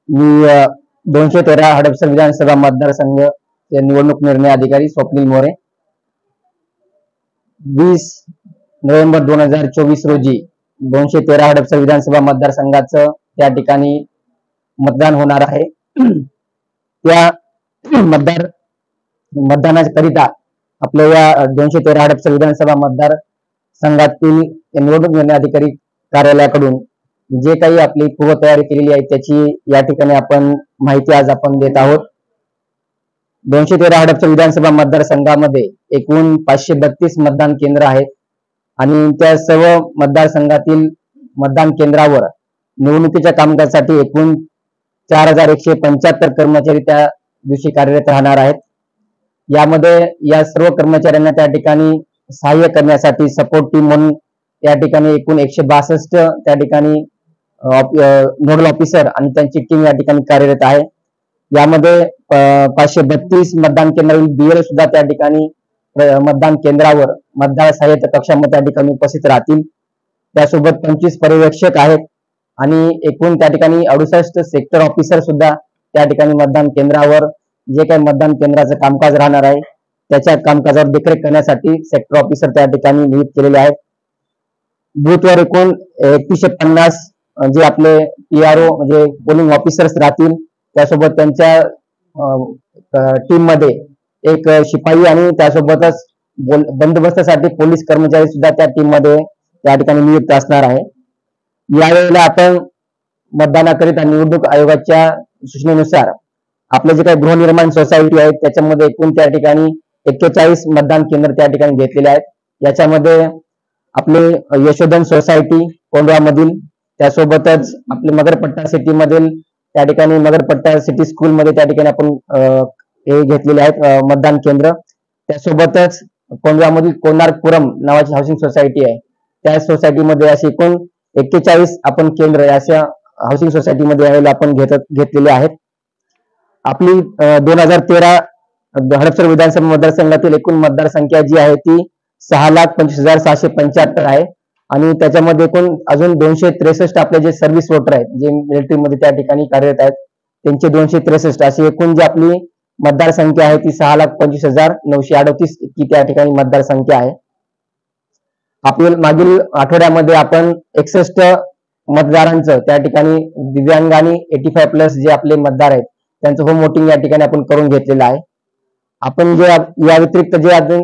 मी 213 हडपसर विधानसभा मतदारसंघ निवडणूक निर्णय अधिकारी स्वप्नील मोरे 20 नोव्हेंबर 2024 रोजी 213 हडपसर विधानसभा मतदारसंघाचं त्या ठिकाणी मतदान होणार आहे। त्या मतदानाकरिता आपल्या या 213 हडपसर विधानसभा मतदार संघातील निवडणूक निर्णय अधिकारी कार्यालयाकडून जे काही आपली पूर्व तयारी केलेली आहे त्याची या ठिकाणी आपण माहिती आज आपण देत आहोत। 213 हडपसर विधानसभा मतदारसंघामध्ये एकूण 532 मतदान केंद्र आहेत आणि त्या सर्व मतदारसंघातील मतदान केंद्रावर निवडणुकीच्या कामकाजासाठी एकूण 4175 कर्मचारी त्या दिवशी कार्यरत राहणार आहेत। यामध्ये या सर्व कर्मचाऱ्यांना त्या ठिकाणी सहाय्य करण्यासाठी सपोर्ट टीम म्हणून या ठिकाणी एकूण 162 त्या ठिकाणी नोडल ऑफिसर आणि त्यांची टीम या ठिकाणी कार्यरत आहे। यामध्ये 532 मतदान केंद्रावरील बीएल सुद्धा त्या ठिकाणी मतदान केंद्रावर मतदार सहाय्यता कक्षामध्ये त्या ठिकाणी उपस्थित राहतील। त्यासोबत 25 पर्यवेक्षक आहेत आणि एकूण त्या ठिकाणी 68 सेक्टर ऑफिसर सुद्धा त्या ठिकाणी मतदान केंद्रावर जे काही मतदान केंद्राचं कामकाज राहणार आहे त्याच्या कामकाजावर देखरेख करण्यासाठी सेक्टर ऑफिसर त्या ठिकाणी नियुक्त केलेले आहेत। बूथवर एकूण 3150 जे आपले पीआरओ म्हणजे पोलिंग ऑफिसर्स राहतील, त्यासोबत त्यांच्या टीम मध्ये एक शिपाई आणि त्यासोबतच बंदोबस्तासाठी पोलीस कर्मचारी सुद्धा त्या टीम मध्ये त्या ठिकाणी नियुक्त असणार आहे। यावेळेला आपण मतदानाकरिता निवडणूक आयोगाच्या सूचनेनुसार आपले जे काही गृहनिर्माण सोसायटी आहेत त्याच्यामध्ये एकूण त्या ठिकाणी 41 मतदान केंद्र त्या ठिकाणी घेतलेले आहेत। याच्यामध्ये आपले यशोधन सोसायटी कोंडवा मधील, त्यासोबतच आपले मगरपट्टा सिटी मधील त्या ठिकाणी मगरपट्टा सिटी स्कूल मध्ये त्या ठिकाणी आपण हे घेतलेले आहेत मतदान केंद्र। त्यासोबतच कोंडवा मधील कोणार्कपुरम नावाची हाऊसिंग सोसायटी आहे, त्या सोसायटीमध्ये असे एकूण 41 आपण केंद्र अशा हाऊसिंग सोसायटीमध्ये यावेळेला आपण घेतलेले आहेत। आपली 2013 हडपसर विधानसभा मतदारसंघातील एकूण मतदार संख्या जी आहे ती 6,25,675 आहे आणि त्याच्यामध्ये एकूण अजून 263 आपले जे सर्व्हिस वोटर आहेत जे मिलिटरीमध्ये त्या ठिकाणी कार्यरत आहेत त्यांचे 263 अशी एकूण जी आपली मतदार संख्या आहे ती 6,25,938 इतकी त्या ठिकाणी मतदार संख्या आहे। आपल्या मागील आठवड्यामध्ये आपण 61 मतदारांचं त्या ठिकाणी दिव्यांग आणि 85+ जे आपले मतदार आहेत त्यांचं होम वोटिंग या ठिकाणी आपण करून घेतलेलं आहे। आपण जे या व्यतिरिक्त जे अजून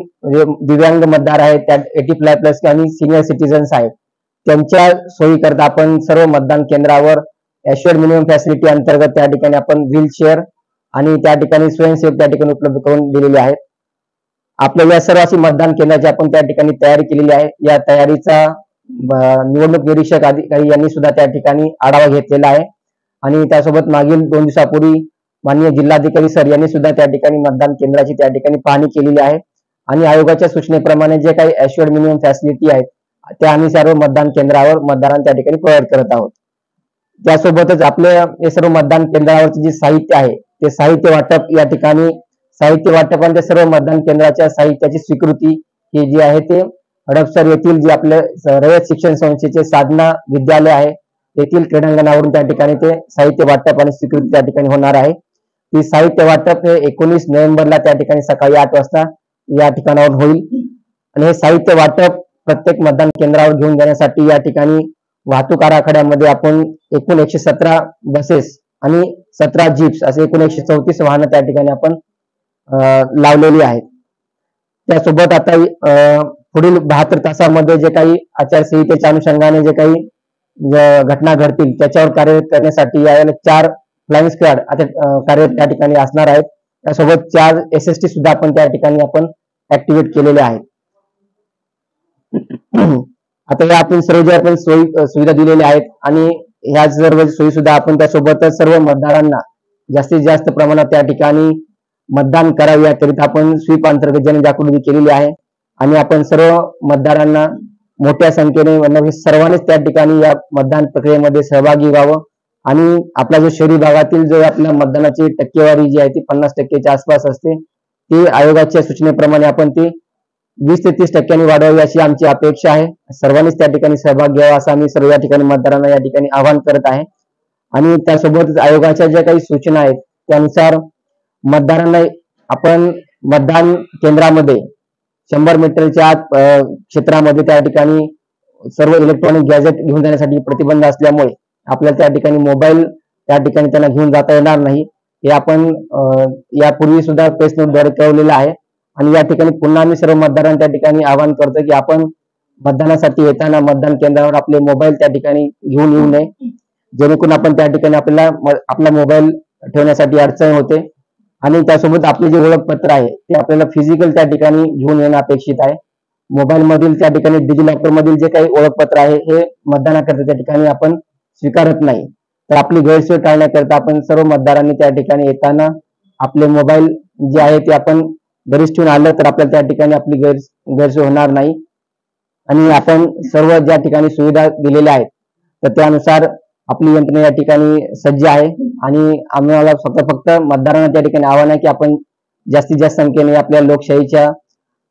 दिव्यांग मतदार आहेत त्यात 85+ आणि सिनियर सिटीजन्स आहेत त्यांच्या सोयीकरता आपण सर्व मतदान केंद्रावर ॲश्युअर्ड मिनिमम फॅसिलिटी अंतर्गत त्या ठिकाणी आपण व्हीलचेअर आणि त्या ठिकाणी स्वयंसेवक त्या ठिकाणी उपलब्ध करून दिलेले आहेत। आपल्या या सर्व अशी मतदान केंद्राची आपण त्या ठिकाणी तयारी केलेली आहे। या तयारीचा निवडणूक निरीक्षक अधिकारी यांनी सुद्धा त्या ठिकाणी आढावा घेतलेला आहे आणि त्यासोबत मागील 2 दिवसापूर्वी माननीय जिल्हाधिकारी सर यांनी सुद्धा त्या ठिकाणी मतदान केंद्राची त्या ठिकाणी पाहणी केलेली आहे आणि आयोगाच्या सूचनेप्रमाणे जे काही ॲश्युअर्ड मिनिमम फॅसिलिटी आहेत त्या आम्ही सर्व मतदान केंद्रावर मतदारांना त्या ठिकाणी प्रोव्हाइड करत आहोत। त्यासोबतच आपल्या हे सर्व मतदान केंद्रावरचे जे साहित्य आहे ते साहित्य वाटप या ठिकाणी साहित्य वाटप आणि सर्व मतदान केंद्राच्या साहित्याची स्वीकृती ही जी आहे ते हडपसर येथील जे आपले रयत शिक्षण संस्थेचे साधना विद्यालय आहे येथील क्रीडांगणावरून त्या ठिकाणी ते साहित्य वाटप आणि स्वीकृती त्या ठिकाणी होणार आहे। ती साहित्य वाटप हे 19 नोव्हेंबरला त्या ठिकाणी सकाळी 8 वाजता या ठिकाणावर होईल आणि हे साहित्य वाटप प्रत्येक मतदान केंद्रावर घेऊन जाण्यासाठी या ठिकाणी वाहतूक आराखड्यामध्ये आपण एकूण 117 बसेस आणि 17 जीप्स असे एकूण 134 वाहनं त्या ठिकाणी आपण लावलेली आहेत। त्यासोबत आता पुढील 72 तासामध्ये जे काही आचारसंहितेच्या अनुषंगाने जे काही घटना घडतील त्याच्यावर कार्यरत करण्यासाठी यावेळेला 4 फ्लाइंग स्क्वॉड आता कार्यरत त्या ठिकाणी असणार आहेत। त्यासोबत 4 SST सुद्धा आपण त्या ठिकाणी आपण ऍक्टिव्हेट केलेले आहेत। आता या आपण सर्व जे आपण सुविधा दिलेल्या आहेत आणि ह्या सर्व सोयी सुद्धा आपण त्यासोबतच सर्व मतदारांना जास्तीत जास्त प्रमाणात त्या ठिकाणी मतदान करावे याकरिता आपण स्वीप अंतर्गत जनजागृती केलेली आहे आणि आपण सर्व मतदारांना मोठ्या संख्येने सर्वांनीच त्या ठिकाणी या मतदान प्रक्रियेमध्ये सहभागी व्हावं आणि आपला जो शहरी भागातील जो आपल्या मतदानाची टक्केवारी जी आहे ती 50% आसपास असते ती आयोगाच्या सूचनेप्रमाणे आपण ती 20 ते 30% वाढवावी अशी आमची अपेक्षा आहे। सर्वांनीच त्या ठिकाणी सहभाग घ्यावा असं आम्ही सर्व या ठिकाणी मतदारांना या ठिकाणी आवाहन करत आहे आणि त्यासोबतच आयोगाच्या ज्या काही सूचना आहेत त्यानुसार मतदारांना आपण मतदान केंद्रामध्ये 100 मीटरच्या आत क्षेत्रामध्ये त्या ठिकाणी सर्व इलेक्ट्रॉनिक गॅजेट घेऊन जाण्यासाठी प्रतिबंध असल्यामुळे आपल्याला त्या ठिकाणी मोबाईल त्या ठिकाणी त्यांना घेऊन जाता येणार नाही. हे आपण यापूर्वी सुद्धा प्रेस नोटद्वारे कळवलेलं आहे. आणि या ठिकाणी पुन्हा आम्ही सर्व मतदारांना त्या ठिकाणी आवाहन करतो की आपण मतदानासाठी येताना मतदान केंद्रावर आपले मोबाईल त्या ठिकाणी घेऊन येऊ नये, जेणेकरून आपण त्या ठिकाणी आपला मोबाईल ठेवण्यासाठी अडचण होते. आणि त्यासोबत आपले जे ओळखपत्र आहे ते आपल्याला फिजिकल त्या ठिकाणी घेऊन येणं अपेक्षित आहे. मोबाईल मधील त्या ठिकाणी डिजिलॉकर मधील जे काही ओळखपत्र आहे हे मतदानाकरता त्या ठिकाणी आपण स्वीकारत नाही. तर आपली गैरसोय टाळण्याकरता आपण सर्व मतदारांनी त्या ठिकाणी येताना आपले मोबाईल जे आहे ते आपण घरीच ठेवून आलं तर आपल्याला त्या ठिकाणी आपली गैरसोय होणार नाही. आणि आपण सर्व ज्या ठिकाणी सुविधा दिलेल्या आहेत तर त्यानुसार आपली यंत्रणा या ठिकाणी सज्ज आहे. आणि आम्हाला फक्त मतदारांना त्या ठिकाणी आव्हान आहे की आपण जास्तीत जास्त संख्येने आपल्या लोकशाहीच्या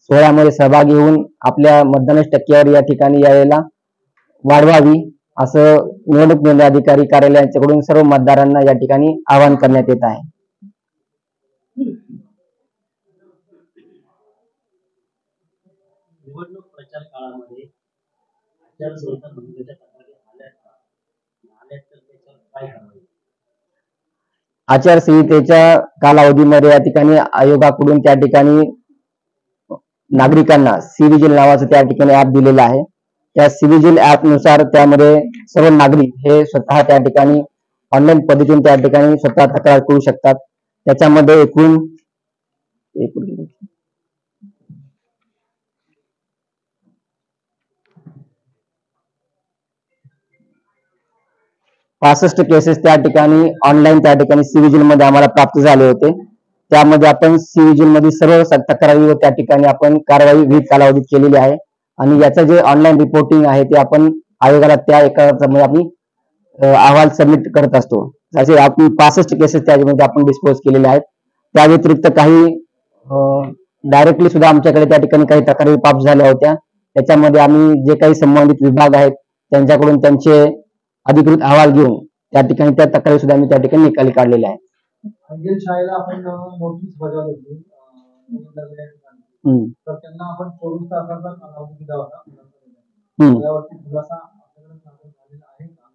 सोहळ्यामध्ये सहभागी होऊन आपल्या मतदानाची टक्केवारी या ठिकाणी यायला वाढवावी, असं निवडणूक निर्णय अधिकारी कार्यालयाकडून सर्व मतदारांना या ठिकाणी आवाहन करण्यात येत आहे. निवडणूक प्रचार काळामध्ये आचारसंहिता भंगाच्या तक्रारी आल्या तर त्याच्यावर काय कारवाई? आचारसंहितेच्या कालावधीमध्ये या ठिकाणी आयोगाकडून त्या ठिकाणी नागरिकांना सी-विजिल नावाचं त्या ठिकाणी ऍप दिलेलं आहे. त्या सी-विजिल ऍप नुसार त्यामध्ये सर्व नागरिक हे स्वतः त्या ठिकाणी ऑनलाईन पद्धतीने त्या ठिकाणी स्वतः तक्रार करू शकतात. त्याच्यामध्ये एकूण 65 केसेस त्या ठिकाणी ऑनलाईन त्या ठिकाणी सी-विजिल मध्ये आम्हाला प्राप्त झाले होते. त्यामध्ये आपण सी-विजिल मध्ये सर्व तक्रारीवर त्या ठिकाणी आपण कारवाई विविध कालावधीत केलेली आहे. आणि याचं जे ऑनलाईन रिपोर्टिंग आहे ते आपण आयोगाला त्या एका आम्ही अहवाल सबमिट करत असतो. असे आपण 65 केसेस त्यामध्ये आपण डिस्पोज केलेले आहेत. त्या व्यतिरिक्त काही डायरेक्टली सुद्धा आमच्याकडे त्या ठिकाणी काही तक्रारी प्राप्त झाल्या होत्या. त्याच्यामध्ये आम्ही जे काही संबंधित विभाग आहेत त्यांच्याकडून त्यांचे अधिकृत अहवाल घेऊन त्या ठिकाणी त्या तक्रारी सुद्धा आम्ही त्या ठिकाणी निकाली काढलेल्या आहेत. अंजल शाळेला आपण नोटीस बजावली होती तर त्यांना आपण 24 तासाचा कालावधी दिला होता. त्यावरती खुलासा आपल्याकडे झालेला आहे का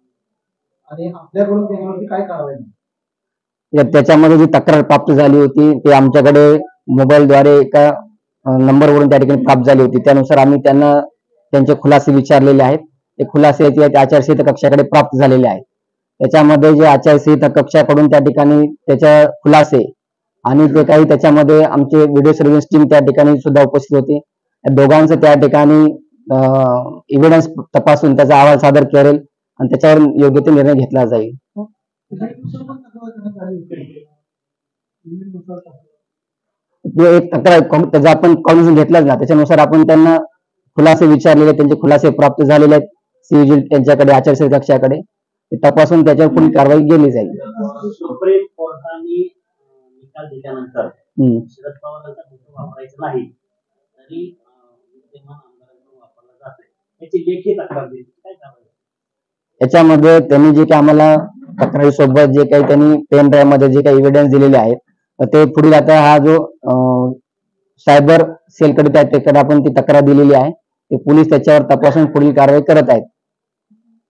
आणि आपल्याकडून त्याच्यावरती काय कारवाई? त्याच्यामध्ये जी तक्रार प्राप्त झाली होती ते आमच्याकडे मोबाईलद्वारे एका नंबरवरून त्या ठिकाणी प्राप्त झाली होती. त्यानुसार आम्ही त्यांना त्यांचे खुलासे विचारलेले आहेत. ते खुलासे आचारसंहिता कक्षाकडे प्राप्त झालेले आहेत. त्याच्यामध्ये जे आचारसंहिता कक्षाकडून त्या ठिकाणी त्याच्या खुलासे आणि ते काही त्याच्यामध्ये आमचे व्हिडिओ सर्व्हिस टीम त्या ठिकाणी सुद्धा उपस्थित होती. दोघांचं त्या ठिकाणी एव्हिडन्स तपासून त्याचा अहवाल सादर करेल आणि त्याच्यावर योग्य ते निर्णय घेतला जाईल. एक तक्रार त्याचा आपण कॉन्व्हिजन घेतलाच ना, त्याच्यानुसार आपण त्यांना खुलासे विचारलेले, त्यांचे खुलासे प्राप्त झालेले आहेत सी-विजिल त्यांच्याकडे आचारसंहिता कक्षाकडे. ते तपासून त्याच्यावर पुढील कारवाई केली जाईल. सुप्रीम कोर्टाने निकाल दिल्यानंतर शरद पवारांचा फोटो वापरायचा नाही तरी विद्यमान आमदारांना वापरला जातोय, याची लेखी तक्रार दिली, काय कारवाई? याच्यामध्ये त्यांनी जे काही आम्हाला तक्रारी सोबत जे काही त्यांनी पेन ड्राईव्ह मध्ये जे काही एव्हिडन्स दिलेले आहेत ते पुढील आता हा जो सायबर सेलकडे त्याकडे आपण ती तक्रार दिलेली आहे. ते पोलीस त्याच्यावर तपासून पुढील कारवाई करत आहेत.